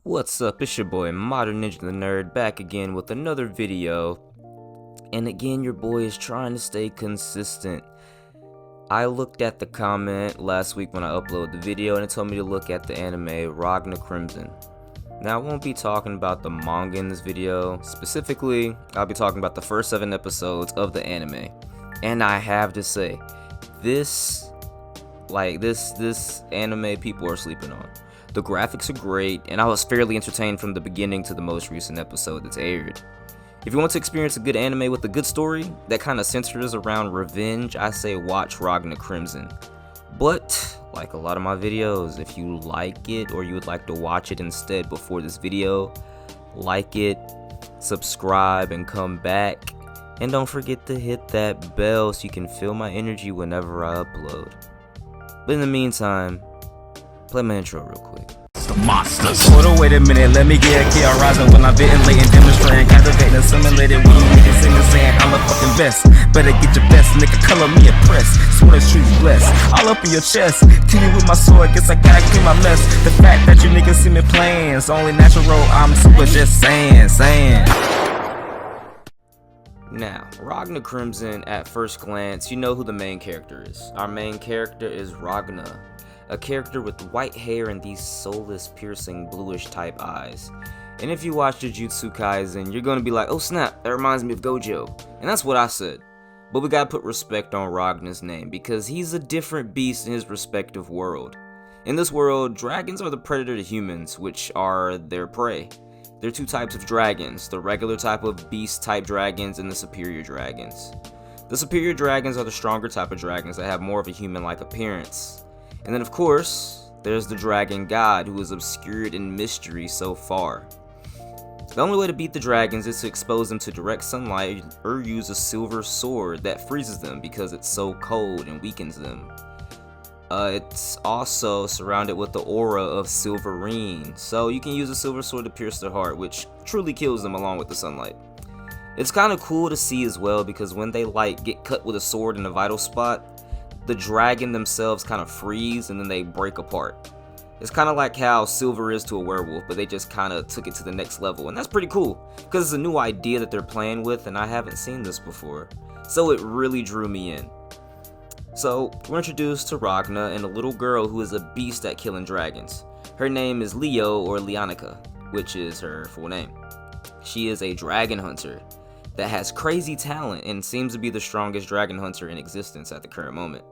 What's up, it's your boy Modern Ninja the Nerd back again with another video. And again, your boy is trying to stay consistent. I looked at the comment last week when I uploaded the video and it told me to look at the anime Ragna Crimson. Now I won't be talking about the manga in this video. Specifically, I'll be talking about the first 7 episodes of the anime. And I have to say, this anime people are sleeping on. The graphics are great, and I was fairly entertained from the beginning to the most recent episode that's aired. If you want to experience a good anime with a good story that kind of centers around revenge, I say watch Ragna Crimson. But, like a lot of my videos, if you like it or you would like to watch it instead before this video, like it, subscribe, and come back. And don't forget to hit that bell so you can feel my energy whenever I upload. But in the meantime, play my intro real quick. Monsters. Hold on, wait a minute, let me get a key rising when I'm ventilating, demonstrating, captivating, simulating when I'm making singing, saying I'm the fucking best. Better get your best, nigga, color me impressed. Swear the streets blessed, all up in your chest. Kill you with my sword, guess I gotta clean my mess. The fact that you niggas see me playing is only natural, I'm super just saying. Now, Ragna Crimson, at first glance, you know who the main character is. Our main character is Ragna, a character with white hair and these soulless, piercing, bluish type eyes. And if you watch Jujutsu Kaisen, you're gonna be like, oh snap, that reminds me of Gojo. And that's what I said. But we gotta put respect on Ragna's name, because he's a different beast in his respective world. In this world, dragons are the predator to humans, which are their prey. There are 2 types of dragons, the regular type of beast type dragons and the superior dragons. The superior dragons are the stronger type of dragons that have more of a human-like appearance. And then of course, there's the dragon god, who is obscured in mystery so far. The only way to beat the dragons is to expose them to direct sunlight or use a silver sword that freezes them because it's so cold and weakens them. It's also surrounded with the aura of Silverine, so you can use a silver sword to pierce their heart, which truly kills them along with the sunlight. It's kind of cool to see as well, because when they get cut with a sword in a vital spot, the dragon themselves kind of freeze and then they break apart. It's kind of like how silver is to a werewolf, but they just kind of took it to the next level, and that's pretty cool because it's a new idea that they're playing with and I haven't seen this before, so it really drew me in. So we're introduced to Ragna and a little girl who is a beast at killing dragons. Her name is Leo, or Leonica, which is her full name. She is a dragon hunter that has crazy talent and seems to be the strongest dragon hunter in existence at the current moment.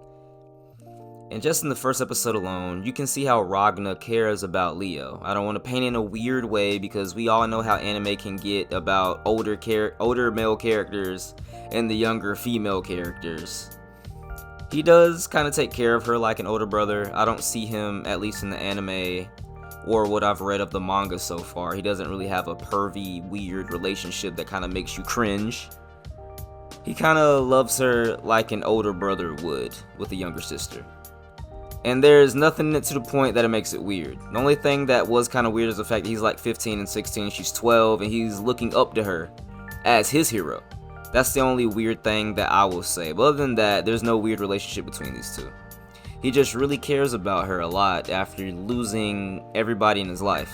And just in the first episode alone, you can see how Ragna cares about Leo. I don't want to paint in a weird way because we all know how anime can get about older male characters and the younger female characters. He does kind of take care of her like an older brother. I don't see him, at least in the anime or what I've read of the manga so far, he doesn't really have a pervy, weird relationship that kind of makes you cringe. He kind of loves her like an older brother would with a younger sister. And there's nothing in it to the point that it makes it weird. The only thing that was kind of weird is the fact that he's like 15 and 16, she's 12, and he's looking up to her as his hero. That's the only weird thing that I will say. But other than that, there's no weird relationship between these two. He just really cares about her a lot after losing everybody in his life.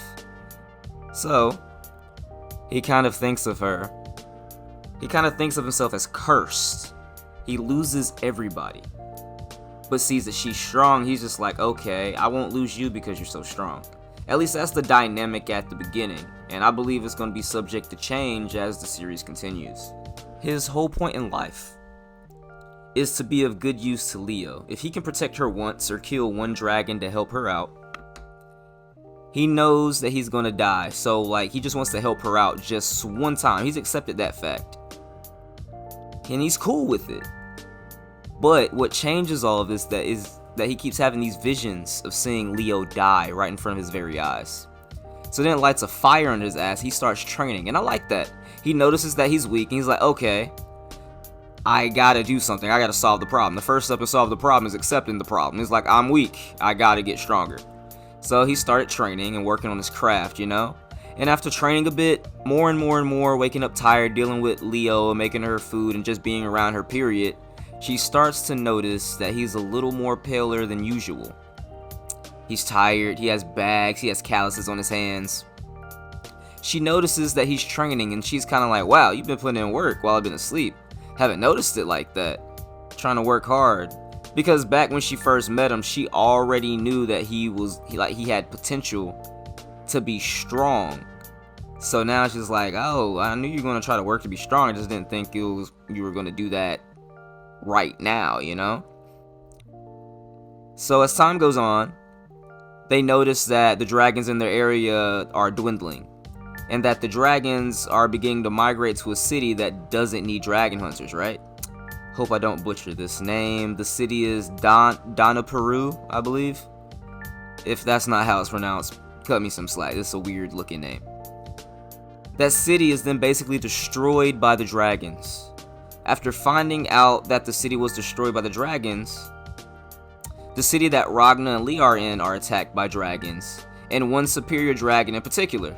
So, he kind of thinks of her. He kind of thinks of himself as cursed. He loses everybody, but sees that she's strong. He's just like, okay, I won't lose you because you're so strong. At least that's the dynamic at the beginning, and I believe it's going to be subject to change as the series continues. His whole point in life is to be of good use to Leo. If he can protect her once or kill one dragon to help her out, he knows that he's gonna die, so like he just wants to help her out just one time. He's accepted that fact, and he's cool with it. But what changes all of this is that he keeps having these visions of seeing Leo die right in front of his very eyes. So then it lights a fire under his ass. He starts training, and I like that. He notices that he's weak, and he's like, okay, I gotta do something. I gotta solve the problem. The first step to solve the problem is accepting the problem. He's like, I'm weak. I gotta get stronger. So he started training and working on his craft, you know? And after training a bit, more and more, waking up tired, dealing with Leo, making her food, and just being around her, period, she starts to notice that he's a little more paler than usual. He's tired, he has bags, he has calluses on his hands. She notices that he's training, and she's kind of like, wow, you've been putting in work while I've been asleep. Haven't noticed it like that. Trying to work hard. Because back when she first met him, she already knew that he had potential to be strong. So now she's like, oh, I knew you were going to try to work to be strong. I just didn't think you were going to do that right now, you know? So as time goes on, they notice that the dragons in their area are dwindling, and that the dragons are beginning to migrate to a city that doesn't need dragon hunters, right? Hope I don't butcher this name. The city is Donaparu, I believe. If that's not how it's pronounced, cut me some slack. This is a weird looking name. That city is then basically destroyed by the dragons. After finding out that the city was destroyed by the dragons, the city that Ragna and Leo are in are attacked by dragons, and one superior dragon in particular.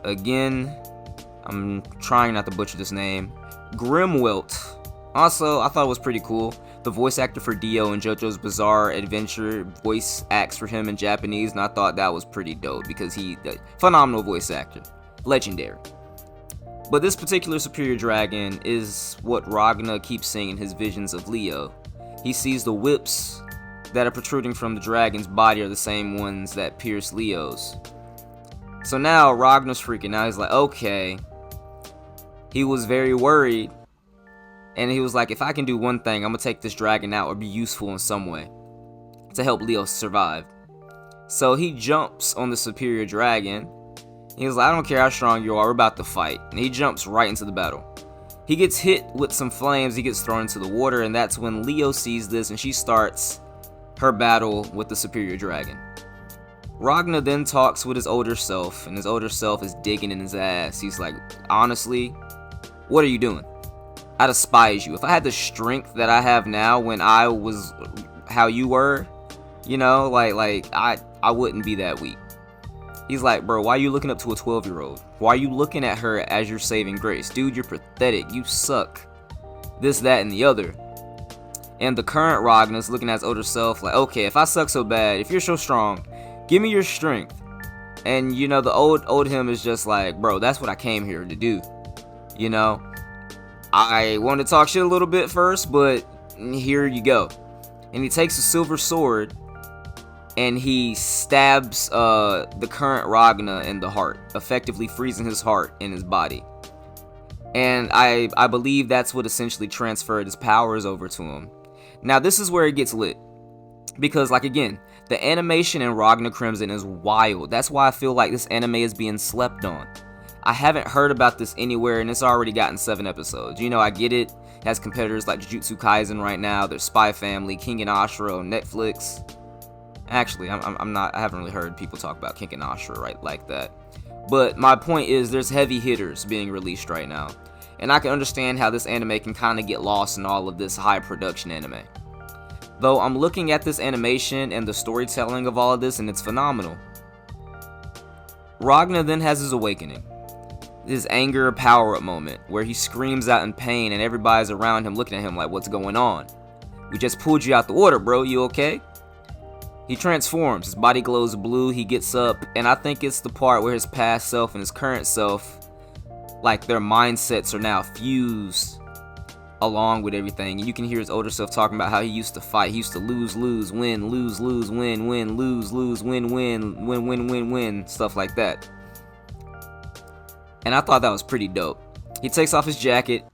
Again, I'm trying not to butcher this name. Grimwelt. Also, I thought it was pretty cool. The voice actor for Dio in JoJo's Bizarre Adventure voice acts for him in Japanese, and I thought that was pretty dope because phenomenal voice actor. Legendary. But this particular superior dragon is what Ragna keeps seeing in his visions of Leo. He sees the whips that are protruding from the dragon's body are the same ones that pierce Leo's. So now Ragna's freaking out. He's like, okay. He was very worried. And he was like, if I can do one thing, I'm going to take this dragon out or be useful in some way to help Leo survive. So he jumps on the superior dragon. He was like, I don't care how strong you are, we're about to fight. And he jumps right into the battle. He gets hit with some flames, he gets thrown into the water, and that's when Leo sees this and she starts her battle with the superior dragon. Ragna then talks with his older self, and his older self is digging in his ass. He's like, honestly, what are you doing? I despise you. If I had the strength that I have now when I was how you were, you know, like I wouldn't be that weak. He's like, bro, why are you looking up to a 12-year-old? Why are you looking at her as your saving grace? Dude, you're pathetic. You suck. This, that, and the other. And the current Ragna's looking at his older self like, okay, if I suck so bad, if you're so strong, give me your strength. And, you know, the old him is just like, bro, that's what I came here to do. You know? I wanted to talk shit a little bit first, but here you go. And he takes a silver sword and he stabs the current Ragna in the heart, effectively freezing his heart in his body. And I believe that's what essentially transferred his powers over to him. Now this is where it gets lit. Because, like, again, the animation in Ragna Crimson is wild. That's why I feel like this anime is being slept on. I haven't heard about this anywhere, and it's already gotten 7 episodes. You know, I get it. It has competitors like Jujutsu Kaisen right now. There's Spy Family, King and Ashura on Netflix. Actually, I haven't really heard people talk about King and Ashura right like that. But my point is, there's heavy hitters being released right now. And I can understand how this anime can kind of get lost in all of this high production anime. Though I'm looking at this animation and the storytelling of all of this, and it's phenomenal. Ragna then has his awakening. His anger power-up moment, where he screams out in pain and everybody's around him looking at him like, what's going on? We just pulled you out the water, bro, you okay? He transforms, his body glows blue, he gets up, and I think it's the part where his past self and his current self, like, their mindsets are now fused along with everything. And you can hear his older self talking about how he used to fight. He used to lose, win, lose, win, lose, win, stuff like that. And I thought that was pretty dope. He takes off his jacket,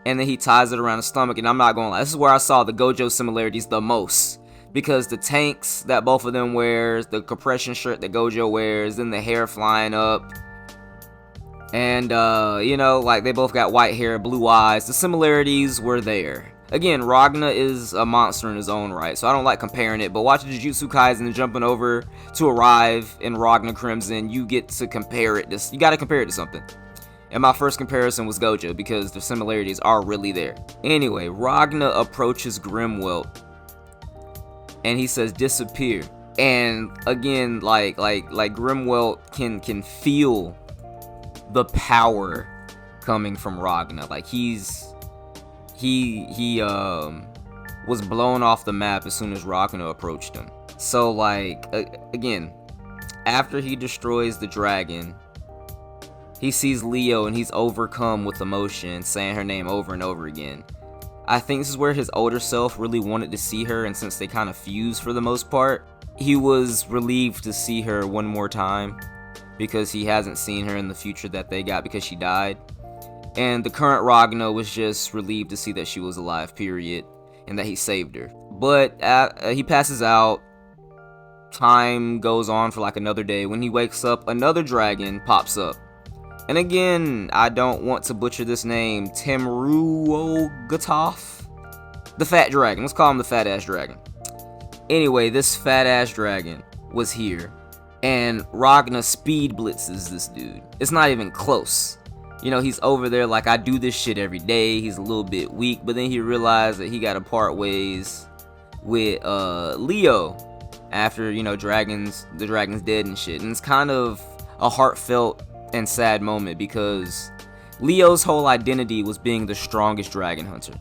and then he ties it around his stomach, and I'm not gonna lie, this is where I saw the Gojo similarities the most. Because the tanks that both of them wears, the compression shirt that Gojo wears, then the hair flying up, and you know, like, they both got white hair, blue eyes. The similarities were there. Again, Ragna is a monster in his own right, so I don't like comparing it, but watching Jujutsu Kaisen and jumping over to arrive in Ragna Crimson, you get to compare it. You gotta compare it to something. And my first comparison was Gojo, because the similarities are really there. Anyway, Ragna approaches Grimwelt, and he says, disappear. And again, like Grimwelt can feel the power coming from Ragna. Like, he was blown off the map as soon as Ragna approached him. So, like, again, after he destroys the dragon, He sees Leo and he's overcome with emotion, saying her name over and over again. I think this is where his older self really wanted to see her, and since they kind of fused for the most part, he was relieved to see her one more time because he hasn't seen her in the future that they got because she died. And the current Ragna was just relieved to see that she was alive, period, and that he saved her. But he passes out. Time goes on for like another day. When he wakes up, another dragon pops up. And again, I don't want to butcher this name, Temruogatov? The fat dragon. Let's call him the fat ass dragon. Anyway, this fat ass dragon was here, and Ragna speed blitzes this dude. It's not even close. You know, he's over there like, I do this shit every day. He's a little bit weak, but then he realized that he got to part ways with Leo after, you know, the dragon's dead and shit. And it's kind of a heartfelt and sad moment because Leo's whole identity was being the strongest dragon hunter.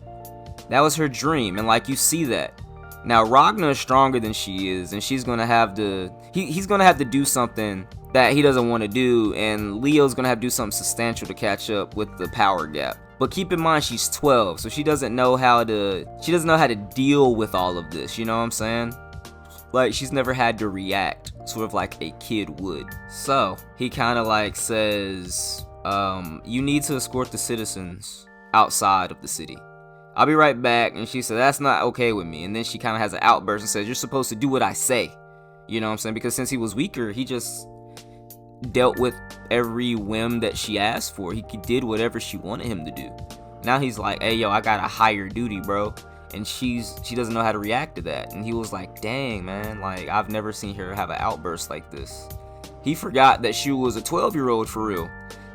That was her dream, and like, you see that. Now Ragna is stronger than she is, and she's gonna have to he's gonna have to do something that he doesn't want to do, and Leo's gonna have to do something substantial to catch up with the power gap. But keep in mind, she's 12, so she doesn't know how to deal with all of this, you know what I'm saying? Like, she's never had to react, sort of like a kid would. So, he kind of like says, you need to escort the citizens outside of the city. I'll be right back. And she said, that's not okay with me. And then she kind of has an outburst and says, you're supposed to do what I say. You know what I'm saying? Because since he was weaker, he just dealt with every whim that she asked for. He did whatever she wanted him to do. Now he's like, hey, yo, I got a higher duty, bro. And she doesn't know how to react to that. And he was like, dang, man, like, I've never seen her have an outburst like this. He forgot that she was a 12-year-old for real,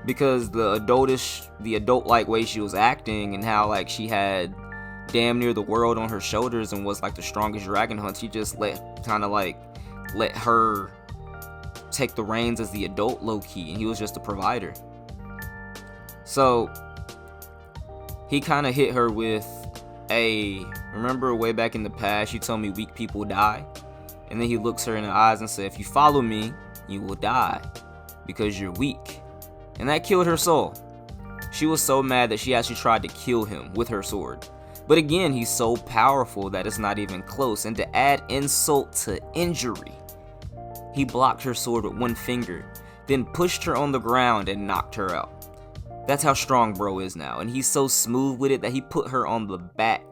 because the adult-like way she was acting, and how like she had damn near the world on her shoulders and was like the strongest dragon hunter. He just let her take the reins as the adult, low-key, and he was just a provider. So he kind of hit her with, remember way back in the past you told me weak people die? And then he looks her in the eyes and said, if you follow me, you will die because you're weak. And that killed her soul. She was so mad that she actually tried to kill him with her sword. But again, he's so powerful that it's not even close. And to add insult to injury, he blocked her sword with one finger, then pushed her on the ground and knocked her out. That's how strong bro is now, and he's so smooth with it that he put her on the back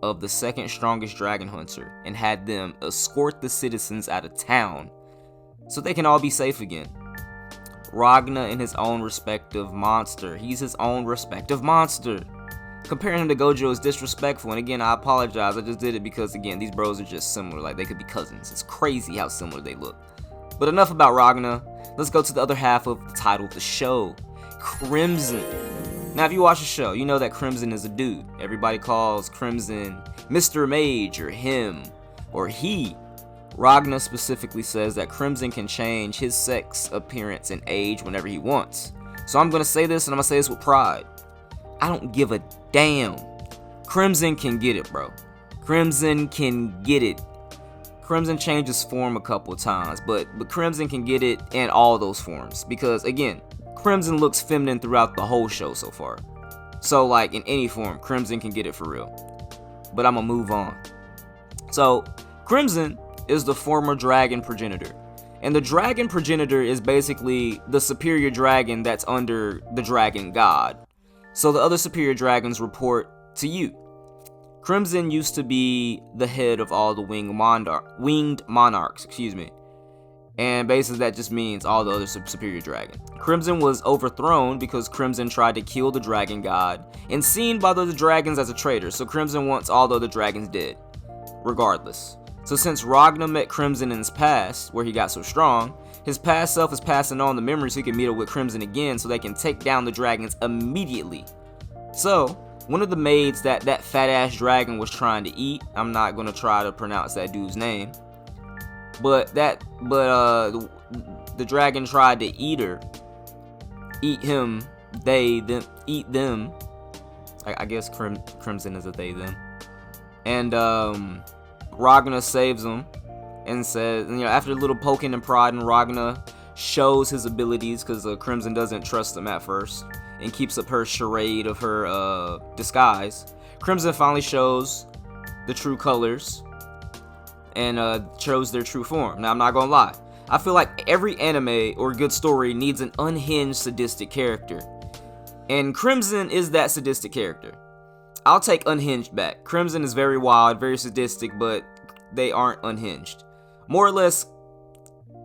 of the second strongest dragon hunter and had them escort the citizens out of town so they can all be safe again. Ragna in his own respective monster. He's his own respective monster. Comparing him to Gojo is disrespectful, and again, I apologize. I just did it because, again, these bros are just similar. Like, they could be cousins. It's crazy how similar they look. But enough about Ragna. Let's go to the other half of the title of the show. Crimson. Now, if you watch the show, you know that Crimson is a dude. Everybody calls Crimson Mr. Mage, or him, or he. Ragna specifically says that Crimson can change his sex, appearance, and age whenever he wants. So I'm going to say this, and I'm going to say this with pride. I don't give a damn. Crimson can get it, bro. Crimson can get it. Crimson changes form a couple times, but Crimson can get it in all those forms. Because, again, Crimson looks feminine throughout the whole show so far. So, like, in any form, Crimson can get it for real. But I'm gonna move on. So, Crimson is the former dragon progenitor. And the dragon progenitor is basically the superior dragon that's under the dragon god. So the other superior dragons report to you. Crimson used to be the head of all the winged monarchs, and basically that just means all the other superior dragon. Crimson was overthrown because Crimson tried to kill the dragon god and seen by the other dragons as a traitor, so Crimson wants all the other dragons dead, regardless. So since Ragna met Crimson in his past, where he got so strong, his past self is passing on the memory so he can meet up with Crimson again so they can take down the dragons immediately. So, one of the maids that fat ass dragon was trying to eat, I'm not going to try to pronounce that dude's name, but the dragon tried to eat her, eat him, eat them. I guess Crimson is a they, them. And Ragna saves him and says, after a little poking and prodding, Ragna shows his abilities, because Crimson doesn't trust him at first and keeps up her charade of her disguise. Crimson finally shows the true colors and shows their true form. Now, I'm not gonna lie, I feel like every anime or good story needs an unhinged sadistic character, and Crimson is that sadistic character. I'll take unhinged back. Crimson is very wild, very sadistic, but they aren't unhinged. More or less,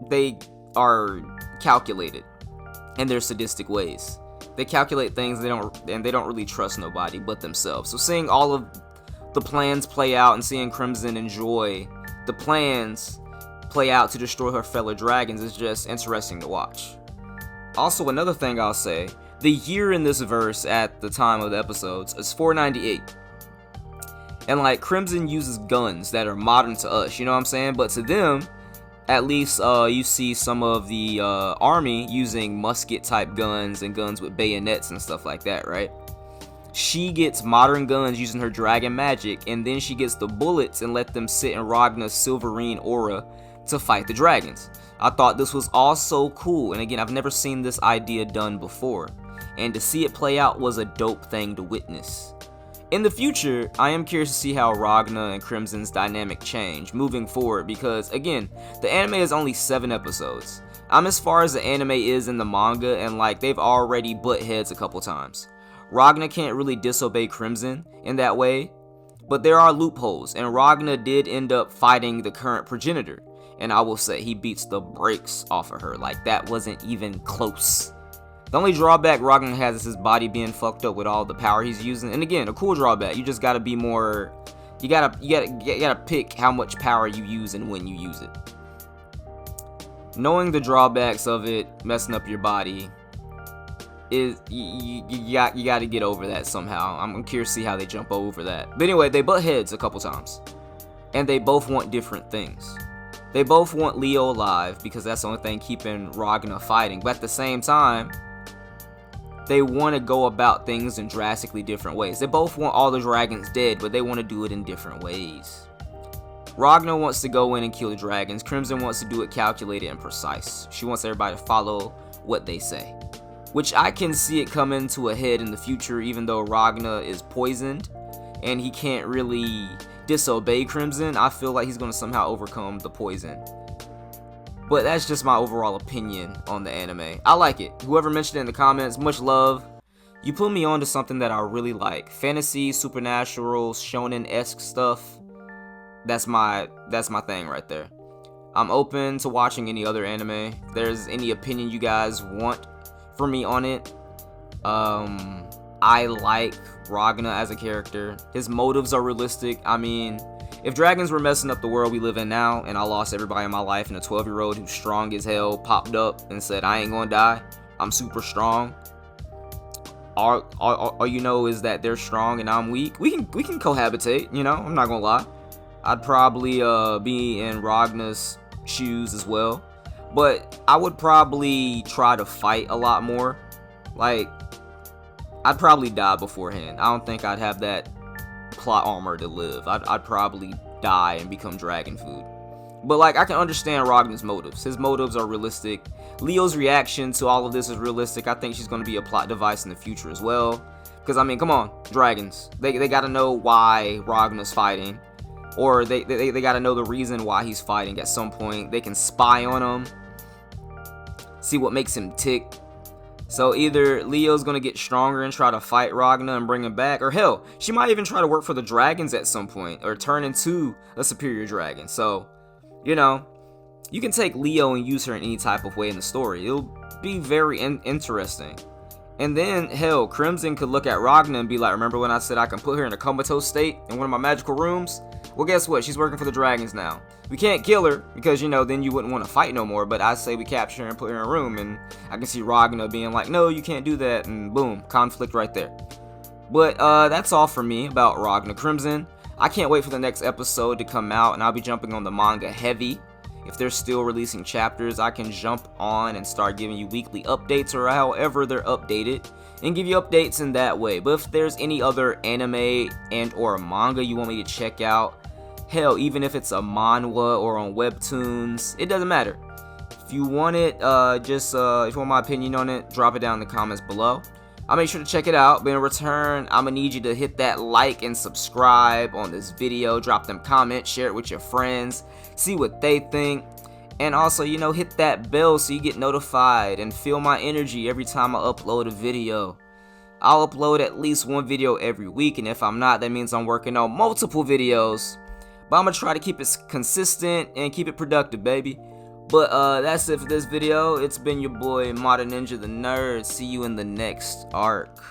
they are calculated in their sadistic ways. They calculate things, they don't really trust nobody but themselves. So seeing all of the plans play out and seeing Crimson enjoy the plans play out to destroy her fellow dragons is just interesting to watch. Also, another thing I'll say, the year in this verse at the time of the episodes is 498. And like, Crimson uses guns that are modern to us, you know what I'm saying? But to them, at least you see some of the army using musket type guns and guns with bayonets and stuff like that, right? She gets modern guns using her dragon magic, and then she gets the bullets and let them sit in Ragna's silverine aura to fight the dragons. I thought this was all so cool, and again, I've never seen this idea done before, and to see it play out was a dope thing to witness. In the future, I am curious to see how Ragna and Crimson's dynamic change moving forward, because again, the anime is only 7 episodes. I'm as far as the anime is in the manga, and like, they've already butt heads a couple times. Ragna can't really disobey Crimson in that way, but there are loopholes, and Ragna did end up fighting the current progenitor, and I will say he beats the brakes off of her. Like, that wasn't even close. The only drawback Ragna has is his body being fucked up with all the power he's using, and again, a cool drawback. You just gotta be more, you gotta pick how much power you use and when you use it. Knowing the drawbacks of it messing up your body is, you got to get over that somehow. I'm curious to see how they jump over that. But anyway, they butt heads a couple times, and they both want different things. They both want Leo alive because that's the only thing keeping Ragna fighting, but at the same time, they want to go about things in drastically different ways. They both want all the dragons dead, but they want to do it in different ways. Ragna wants to go in and kill the dragons. Crimson wants to do it calculated and precise. She wants everybody to follow what they say, which I can see it coming to a head in the future, even though Ragna is poisoned and he can't really disobey Crimson. I feel like he's going to somehow overcome the poison. But that's just my overall opinion on the anime. I like it. Whoever mentioned it in the comments, much love. You put me on to something that I really like. Fantasy, supernatural, shonen-esque stuff. That's my thing right there. I'm open to watching any other anime. If there's any opinion you guys want for me on it. I like Ragna as a character. His motives are realistic. I mean, if dragons were messing up the world we live in now, and I lost everybody in my life, and a 12-year-old who's strong as hell popped up and said, I ain't gonna die, I'm super strong, all you know is that they're strong and I'm weak, we can cohabitate, you know, I'm not gonna lie. I'd probably be in Ragna's shoes as well, but I would probably try to fight a lot more. Like, I'd probably die beforehand. I don't think I'd have that plot armor to live. I'd probably die and become dragon food. But like, I can understand Ragna's motives. His motives are realistic. Leo's reaction to all of this is realistic. I think she's going to be a plot device in the future as well. Because I mean, come on, dragons. They got to know why Ragna's fighting, or they got to know the reason why he's fighting at some point. They can spy on him, see what makes him tick. So either Leo's gonna get stronger and try to fight Ragna and bring him back, or hell, she might even try to work for the dragons at some point, or turn into a superior dragon. So, you know, you can take Leo and use her in any type of way in the story. It'll be very interesting. And then, hell, Crimson could look at Ragna and be like, remember when I said I can put her in a comatose state in one of my magical rooms? Well, guess what? She's working for the dragons now. We can't kill her, because, you know, then you wouldn't want to fight no more, but I say we capture her and put her in a room, and I can see Ragna being like, no, you can't do that, and boom, conflict right there. But, that's all for me about Ragna Crimson. I can't wait for the next episode to come out, and I'll be jumping on the manga heavy. If they're still releasing chapters, I can jump on and start giving you weekly updates, or however they're updated, and give you updates in that way. But if there's any other anime and or manga you want me to check out, hell, even if it's a manhwa or on webtoons, it doesn't matter. If you want it, if you want my opinion on it, drop it down in the comments below. I'll make sure to check it out, but in return, I'm gonna need you to hit that like and subscribe on this video, drop them comments, share it with your friends, see what they think, and also, hit that bell so you get notified and feel my energy every time I upload a video. I'll upload at least one video every week, and if I'm not, that means I'm working on multiple videos, but I'm gonna try to keep it consistent and keep it productive, baby. But that's it for this video. It's been your boy Modern Ninja the Nerd. See you in the next arc.